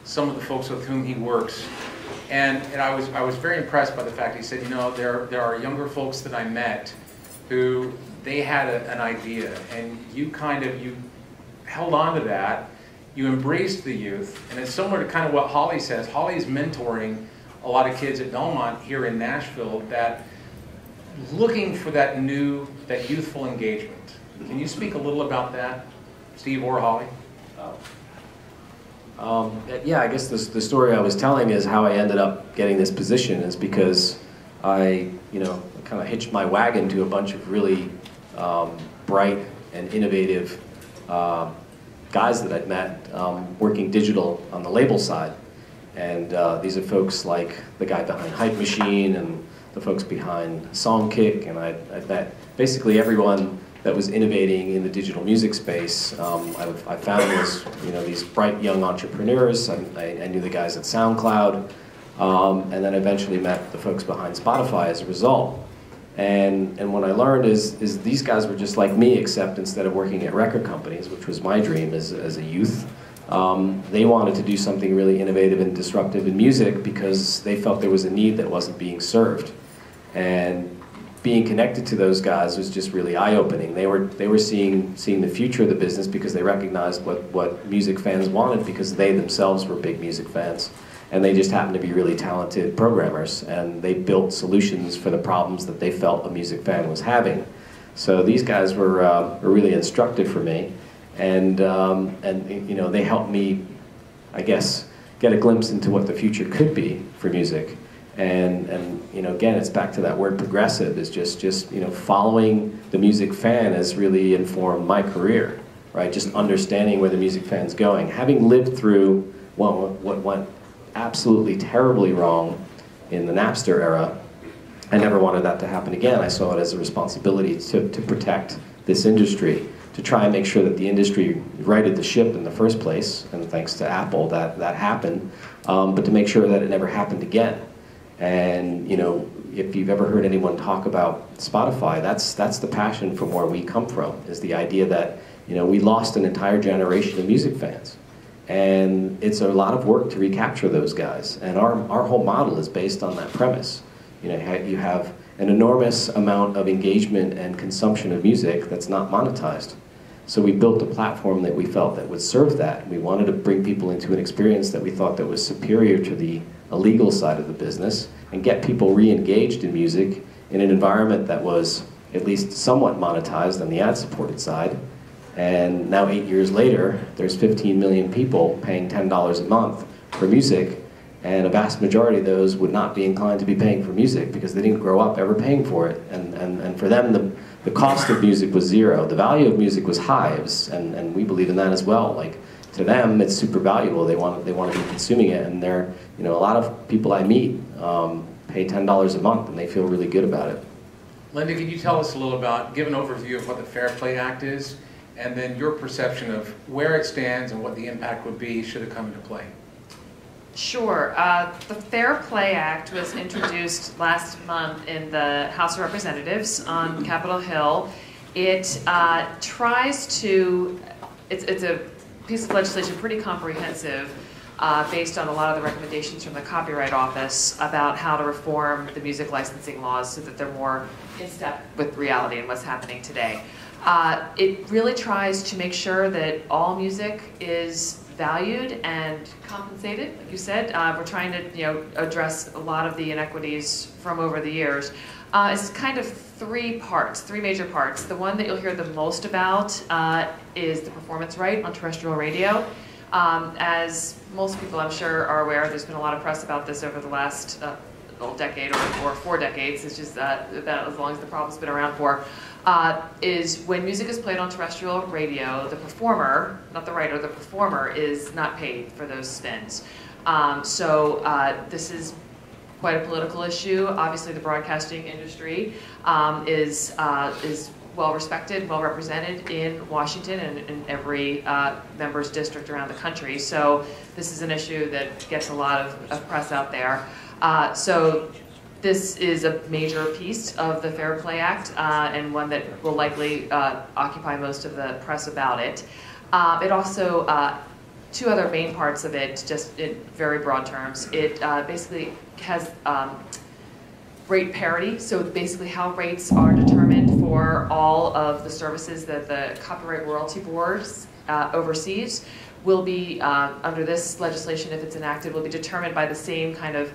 some of the folks with whom he works. And I was very impressed by the fact he said, you know, there are younger folks that I met who they had an idea, and you held on to that, you embraced the youth, and it's similar to kind of what Holly says. Holly's mentoring a lot of kids at Belmont here in Nashville that looking for that youthful engagement. Can you speak a little about that, Steve or Holly? Yeah, I guess the story I was telling is how I ended up getting this position is because I, kind of hitched my wagon to a bunch of really bright and innovative guys that I'd met working digital on the label side. And these are folks like the guy behind Hype Machine and the folks behind Songkick, and I met basically everyone that was innovating in the digital music space. I found was these bright young entrepreneurs. I knew the guys at SoundCloud, and then eventually met the folks behind Spotify as a result. And what I learned is these guys were just like me, except instead of working at record companies, which was my dream as a youth, they wanted to do something really innovative and disruptive in music because they felt there was a need that wasn't being served. And being connected to those guys was just really eye-opening. They were seeing the future of the business because they recognized what music fans wanted because they themselves were big music fans. And they just happened to be really talented programmers, and they built solutions for the problems that they felt a music fan was having. So these guys were really instructive for me, and they helped me, I guess, get a glimpse into what the future could be for music. And again, it's back to that word progressive, is just following the music fan has really informed my career, right? Just understanding where the music fan's going. Having lived through what went absolutely terribly wrong in the Napster era, I never wanted that to happen again. I saw it as a responsibility to protect this industry, to try and make sure that the industry righted the ship in the first place, and thanks to Apple that happened, but to make sure that it never happened again. And if you've ever heard anyone talk about Spotify, that's the passion from where we come from, is the idea that we lost an entire generation of music fans. And it's a lot of work to recapture those guys. And our whole model is based on that premise. You have an enormous amount of engagement and consumption of music that's not monetized. So we built a platform that we felt that would serve that. We wanted to bring people into an experience that we thought that was superior to the illegal side of the business and get people re-engaged in music in an environment that was at least somewhat monetized on the ad-supported side. And now 8 years later, there's 15 million people paying $10 a month for music, and a vast majority of those would not be inclined to be paying for music because they didn't grow up ever paying for it. And for them, the cost of music was zero. The value of music was high, and we believe in that as well. Like, to them, it's super valuable. They want to be consuming it, and a lot of people I meet pay $10 a month, and they feel really good about it. Linda, can you tell us a little about, give an overview of what the Fair Play Act is, and then your perception of where it stands and what the impact would be should it come into play? Sure. The Fair Play Act was introduced last month in the House of Representatives on Capitol Hill. It tries to, it's a piece of legislation pretty comprehensive based on a lot of the recommendations from the Copyright Office about how to reform the music licensing laws so that they're more in step with reality and what's happening today. It really tries to make sure that all music is valued and compensated, like you said. We're trying to address a lot of the inequities from over the years. It's kind of three major parts. The one that you'll hear the most about is the performance right on terrestrial radio. As most people I'm sure are aware, there's been a lot of press about this over the last decade or 4 decades. It's just about as long as the problem's been around for. Is when music is played on terrestrial radio, the performer, not the writer, the performer is not paid for those spins. This is quite a political issue. Obviously, the broadcasting industry is well respected, well represented in Washington and in every member's district around the country. So this is an issue that gets a lot of press out there. This is a major piece of the Fair Play Act and one that will likely occupy most of the press about it. It also two other main parts of it, just in very broad terms. It basically has rate parity, so basically how rates are determined for all of the services that the Copyright Royalty Board oversees will be, under this legislation, if it's enacted, will be determined by the same kind of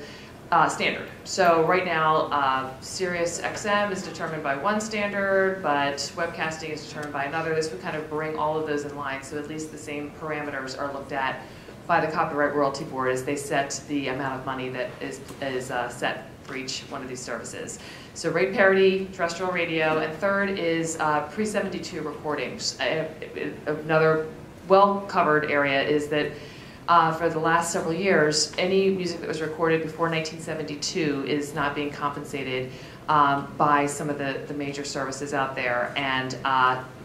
standard. So right now, Sirius XM is determined by one standard, but webcasting is determined by another. This would kind of bring all of those in line, so at least the same parameters are looked at by the Copyright Royalty Board as they set the amount of money that is set for each one of these services. So rate parity, terrestrial radio, and third is pre-72 recordings. Another well-covered area is that for the last several years, any music that was recorded before 1972 is not being compensated by some of the major services out there. And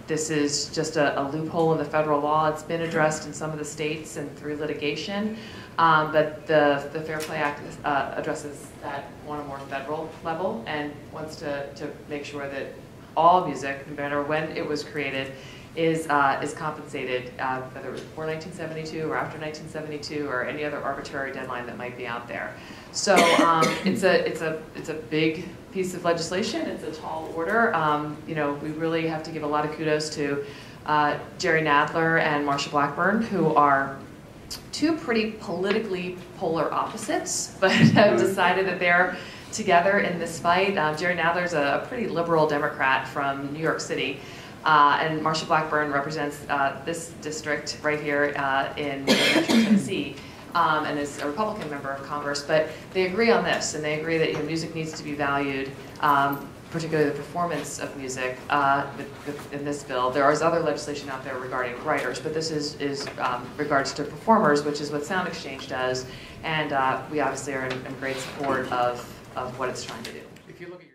this is just a loophole in the federal law. It's been addressed in some of the states and through litigation. But the Fair Play Act addresses that on a more federal level and wants to make sure that all music, no matter when it was created, is compensated, whether it was before 1972 or after 1972 or any other arbitrary deadline that might be out there. So it's a big piece of legislation. It's a tall order. You know, we really have to give a lot of kudos to Jerry Nadler and Marsha Blackburn, who are two pretty politically polar opposites, but have decided that they're together in this fight. Jerry Nadler's a pretty liberal Democrat from New York City. And Marsha Blackburn represents this district right here in Nashville, Tennessee, and is a Republican member of Congress. But they agree on this, and they agree that music needs to be valued, particularly the performance of music in this bill. There is other legislation out there regarding writers, but this is regards to performers, which is what Sound Exchange does, and we obviously are in great support of what it's trying to do. If you look at your